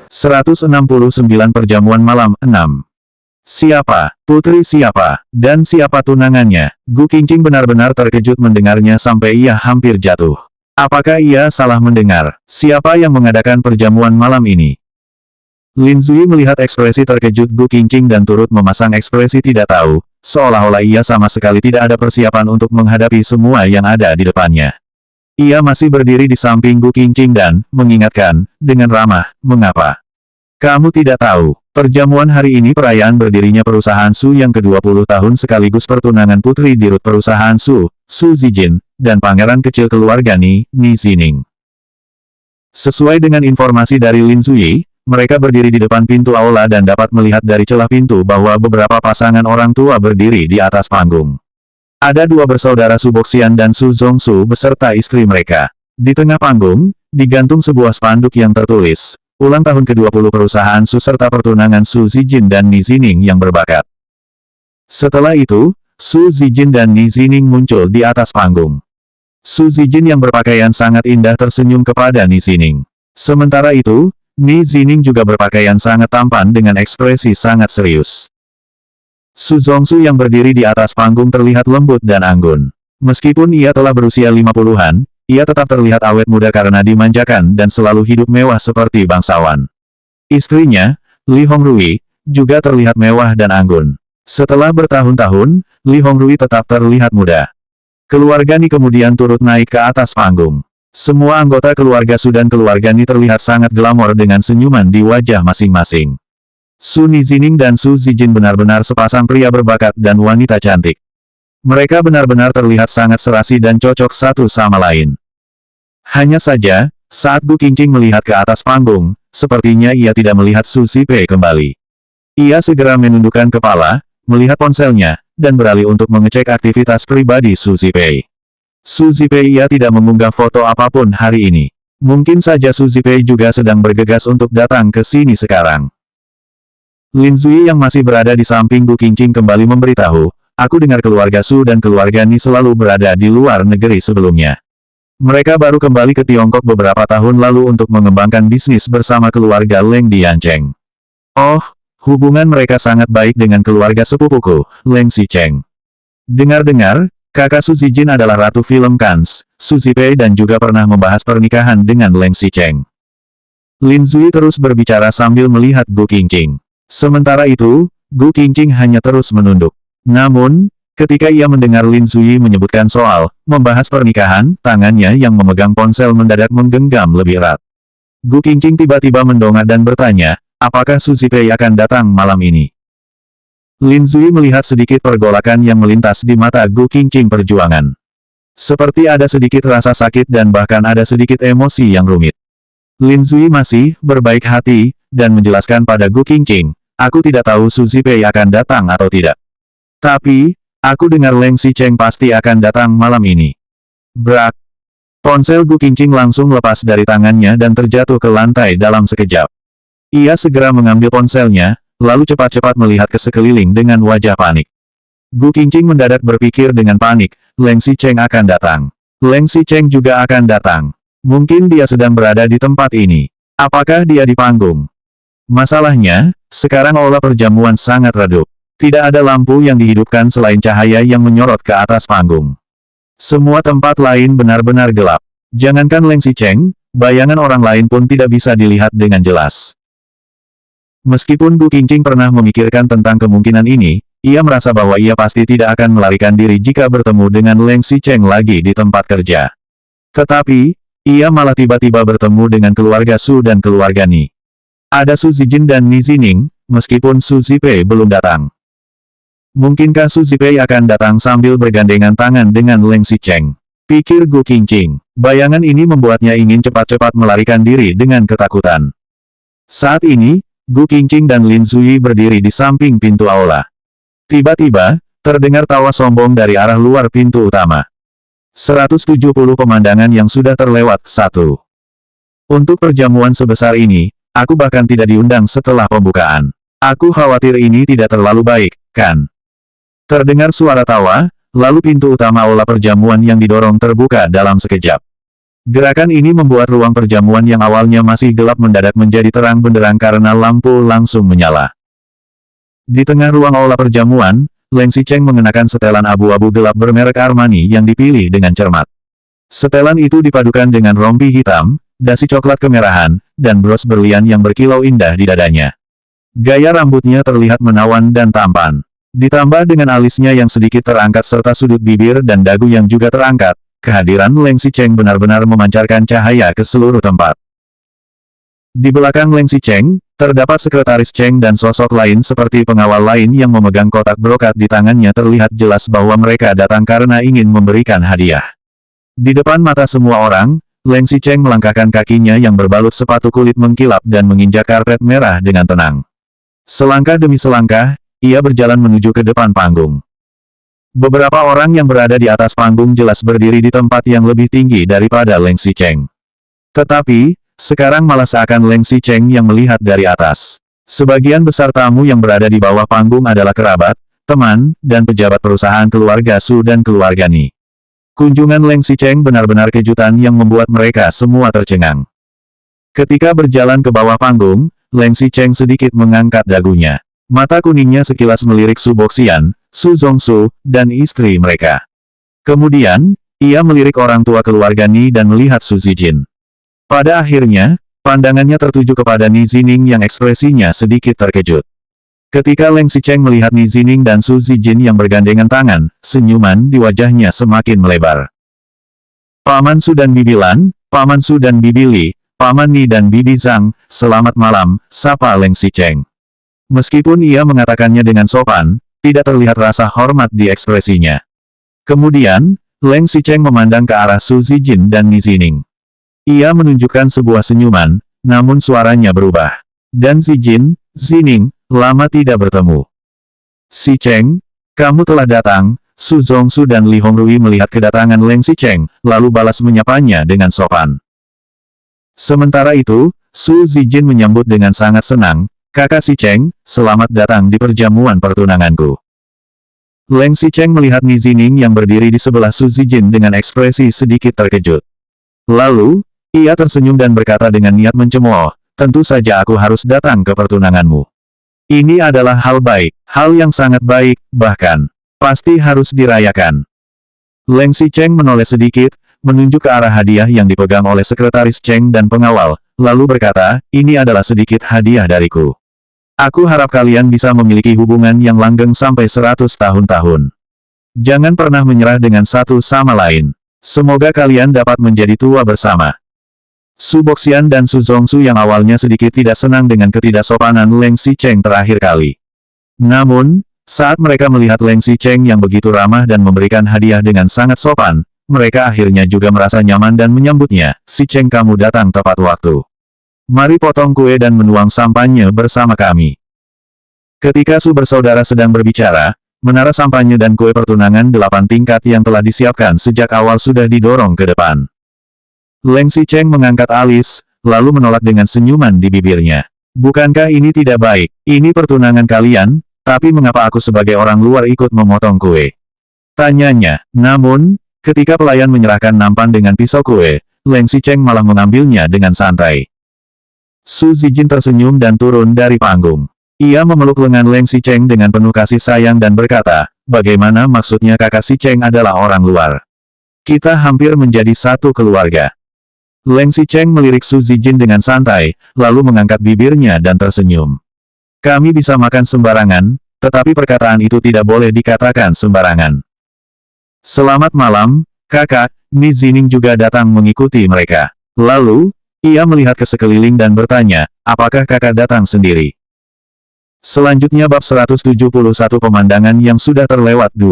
169 Perjamuan Malam 6. Siapa, putri siapa, dan siapa tunangannya? Gu Qingqing benar-benar terkejut mendengarnya sampai ia hampir jatuh. Apakah ia salah mendengar? Siapa yang mengadakan perjamuan malam ini? Lin Zui melihat ekspresi terkejut Gu Qingqing dan turut memasang ekspresi tidak tahu, seolah-olah ia sama sekali tidak ada persiapan untuk menghadapi semua yang ada di depannya. Ia masih berdiri di samping Gu Qingqing dan mengingatkan, dengan ramah, mengapa? Kamu tidak tahu, perjamuan hari ini perayaan berdirinya perusahaan Su yang ke-20 tahun sekaligus pertunangan putri dirut perusahaan Su, Su Zijin, dan pangeran kecil keluarga Ni Zining. Sesuai dengan informasi dari Lin Zui, mereka berdiri di depan pintu aula dan dapat melihat dari celah pintu bahwa beberapa pasangan orang tua berdiri di atas panggung. Ada dua bersaudara Su Boxian dan Su Zongsu beserta istri mereka. Di tengah panggung, digantung sebuah spanduk yang tertulis, ulang tahun ke-20 perusahaan Su serta pertunangan Su Zijin dan Ni Zining yang berbakat. Setelah itu, Su Zijin dan Ni Zining muncul di atas panggung. Su Zijin yang berpakaian sangat indah tersenyum kepada Ni Zining. Sementara itu, Ni Zining juga berpakaian sangat tampan dengan ekspresi sangat serius. Su Zongsu yang berdiri di atas panggung terlihat lembut dan anggun. Meskipun ia telah berusia 50-an, ia tetap terlihat awet muda karena dimanjakan dan selalu hidup mewah seperti bangsawan. Istrinya, Li Hongrui, juga terlihat mewah dan anggun. Setelah bertahun-tahun, Li Hongrui tetap terlihat muda. Keluarga Ni kemudian turut naik ke atas panggung. Semua anggota keluarga Su dan keluarga Ni terlihat sangat glamor dengan senyuman di wajah masing-masing. Su Nizining dan Su Zijin benar-benar sepasang pria berbakat dan wanita cantik. Mereka benar-benar terlihat sangat serasi dan cocok satu sama lain. Hanya saja, saat Gu Qingqing melihat ke atas panggung, sepertinya ia tidak melihat Su Zipei kembali. Ia segera menundukkan kepala, melihat ponselnya, dan beralih untuk mengecek aktivitas pribadi Su Zipei. Su Zipei ia tidak mengunggah foto apapun hari ini. Mungkin saja Su Zipei juga sedang bergegas untuk datang ke sini sekarang. Lin Zui yang masih berada di samping Gu Qingqing kembali memberitahu, aku dengar keluarga Su dan keluarga Ni selalu berada di luar negeri sebelumnya. Mereka baru kembali ke Tiongkok beberapa tahun lalu untuk mengembangkan bisnis bersama keluarga Leng di Yancheng. Oh, hubungan mereka sangat baik dengan keluarga sepupuku, Leng Xicheng. Dengar-dengar, kakak Su Zijin adalah Ratu Film Cannes, Su Zipei dan juga pernah membahas pernikahan dengan Leng Xicheng. Lin Zui terus berbicara sambil melihat Gu Qingqing. Sementara itu, Gu Qingqing hanya terus menunduk. Namun, ketika ia mendengar Lin Zui menyebutkan soal membahas pernikahan, tangannya yang memegang ponsel mendadak menggenggam lebih erat. Gu Qingqing tiba-tiba mendongak dan bertanya, apakah Su Zipei akan datang malam ini? Lin Zui melihat sedikit pergolakan yang melintas di mata Gu Qingqing perjuangan. Seperti ada sedikit rasa sakit dan bahkan ada sedikit emosi yang rumit. Lin Zui masih berbaik hati, dan menjelaskan pada Gu Qingqing, aku tidak tahu Su Zipei akan datang atau tidak. Tapi, aku dengar Leng Xicheng pasti akan datang malam ini. Brak! Ponsel Gu Qingqing langsung lepas dari tangannya dan terjatuh ke lantai dalam sekejap. Ia segera mengambil ponselnya, lalu cepat-cepat melihat ke sekeliling dengan wajah panik. Gu Qingqing mendadak berpikir dengan panik, Leng Xicheng akan datang. Leng Xicheng juga akan datang. Mungkin dia sedang berada di tempat ini. Apakah dia di panggung? Masalahnya, sekarang aula perjamuan sangat redup. Tidak ada lampu yang dihidupkan selain cahaya yang menyorot ke atas panggung. Semua tempat lain benar-benar gelap. Jangankan Leng Xicheng, bayangan orang lain pun tidak bisa dilihat dengan jelas. Meskipun Gu Qingqing pernah memikirkan tentang kemungkinan ini, ia merasa bahwa ia pasti tidak akan melarikan diri jika bertemu dengan Leng Xicheng lagi di tempat kerja. Tetapi, ia malah tiba-tiba bertemu dengan keluarga Su dan keluarga Ni. Ada Su Zijin dan Ni Zining, meskipun Su Zipei belum datang. Mungkinkah Su Zipei akan datang sambil bergandengan tangan dengan Leng Xicheng? Pikir Gu Qingqing. Bayangan ini membuatnya ingin cepat-cepat melarikan diri dengan ketakutan. Saat ini, Gu Qingqing dan Lin Zui berdiri di samping pintu aula. Tiba-tiba, terdengar tawa sombong dari arah luar pintu utama. 170 pemandangan yang sudah terlewat, 1. Untuk perjamuan sebesar ini, aku bahkan tidak diundang setelah pembukaan. Aku khawatir ini tidak terlalu baik, kan? Terdengar suara tawa, lalu pintu utama aula perjamuan yang didorong terbuka dalam sekejap. Gerakan ini membuat ruang perjamuan yang awalnya masih gelap mendadak menjadi terang benderang karena lampu langsung menyala. Di tengah ruang aula perjamuan, Leng Xicheng mengenakan setelan abu-abu gelap bermerek Armani yang dipilih dengan cermat. Setelan itu dipadukan dengan rompi hitam, dasi coklat kemerahan, dan bros berlian yang berkilau indah di dadanya. Gaya rambutnya terlihat menawan dan tampan. Ditambah dengan alisnya yang sedikit terangkat serta sudut bibir dan dagu yang juga terangkat, kehadiran Leng Xicheng benar-benar memancarkan cahaya ke seluruh tempat. Di belakang Leng Xicheng, terdapat sekretaris Cheng dan sosok lain seperti pengawal lain yang memegang kotak brokat di tangannya terlihat jelas bahwa mereka datang karena ingin memberikan hadiah. Di depan mata semua orang, Leng Xicheng melangkahkan kakinya yang berbalut sepatu kulit mengkilap dan menginjak karpet merah dengan tenang. Selangkah demi selangkah, ia berjalan menuju ke depan panggung. Beberapa orang yang berada di atas panggung jelas berdiri di tempat yang lebih tinggi daripada Leng Xicheng. Tetapi, sekarang malah seakan Leng Xicheng yang melihat dari atas. Sebagian besar tamu yang berada di bawah panggung adalah kerabat, teman, dan pejabat perusahaan keluarga Su dan keluarga Ni. Kunjungan Leng Xicheng benar-benar kejutan yang membuat mereka semua tercengang. Ketika berjalan ke bawah panggung, Leng Xicheng sedikit mengangkat dagunya. Mata kuningnya sekilas melirik Su Boxian, Su Zongsu, dan istri mereka. Kemudian, ia melirik orang tua keluarga Ni dan melihat Su Zijin. Pada akhirnya, pandangannya tertuju kepada Ni Zining yang ekspresinya sedikit terkejut. Ketika Leng Xicheng melihat Ni Zining dan Su Zijin yang bergandengan tangan, senyuman di wajahnya semakin melebar. Paman Su dan Bibi Lan, Paman Su dan Bibi Li, Paman Ni dan Bibi Zhang, selamat malam, sapa Leng Xicheng. Meskipun ia mengatakannya dengan sopan, tidak terlihat rasa hormat di ekspresinya. Kemudian, Leng Xicheng memandang ke arah Su Zijin dan Ni Zining. Ia menunjukkan sebuah senyuman, namun suaranya berubah. Dan Zijin, Zining, lama tidak bertemu. Xicheng, kamu telah datang. Su Zongsu dan Li Hongrui melihat kedatangan Leng Xicheng, lalu balas menyapanya dengan sopan. Sementara itu, Su Zijin menyambut dengan sangat senang, Kakak Xicheng, selamat datang di perjamuan pertunanganku. Leng Xicheng melihat Ni Zining yang berdiri di sebelah Su Zijin dengan ekspresi sedikit terkejut. Lalu, ia tersenyum dan berkata dengan niat mencemooh, tentu saja aku harus datang ke pertunanganmu. Ini adalah hal baik, hal yang sangat baik, bahkan, pasti harus dirayakan. Leng Xicheng menoleh sedikit, menunjuk ke arah hadiah yang dipegang oleh sekretaris Cheng dan pengawal, lalu berkata, ini adalah sedikit hadiah dariku. Aku harap kalian bisa memiliki hubungan yang langgeng sampai 100 tahun-tahun. Jangan pernah menyerah dengan satu sama lain. Semoga kalian dapat menjadi tua bersama. Su Boxian dan Su Zongsu yang awalnya sedikit tidak senang dengan ketidaksopanan Leng Xicheng terakhir kali. Namun, saat mereka melihat Leng Xicheng yang begitu ramah dan memberikan hadiah dengan sangat sopan, mereka akhirnya juga merasa nyaman dan menyambutnya. Xicheng, kamu datang tepat waktu. Mari potong kue dan menuang sampanye bersama kami. Ketika Su bersaudara sedang berbicara, menara sampanye dan kue pertunangan 8 tingkat yang telah disiapkan sejak awal sudah didorong ke depan. Leng Xicheng mengangkat alis, lalu menolak dengan senyuman di bibirnya. Bukankah ini tidak baik? Ini pertunangan kalian, tapi mengapa aku sebagai orang luar ikut memotong kue? Tanyanya. Namun, ketika pelayan menyerahkan nampan dengan pisau kue, Leng Xicheng malah mengambilnya dengan santai. Su Zijin tersenyum dan turun dari panggung. Ia memeluk lengan Leng Xicheng dengan penuh kasih sayang dan berkata, bagaimana maksudnya kakak Xicheng adalah orang luar? Kita hampir menjadi satu keluarga. Leng Xicheng melirik Su Zijin dengan santai, lalu mengangkat bibirnya dan tersenyum. Kami bisa makan sembarangan, tetapi perkataan itu tidak boleh dikatakan sembarangan. Selamat malam, kakak. Ni Zining juga datang mengikuti mereka. Lalu, ia melihat ke sekeliling dan bertanya, apakah kakak datang sendiri? Selanjutnya bab 171 pemandangan yang sudah terlewat 2.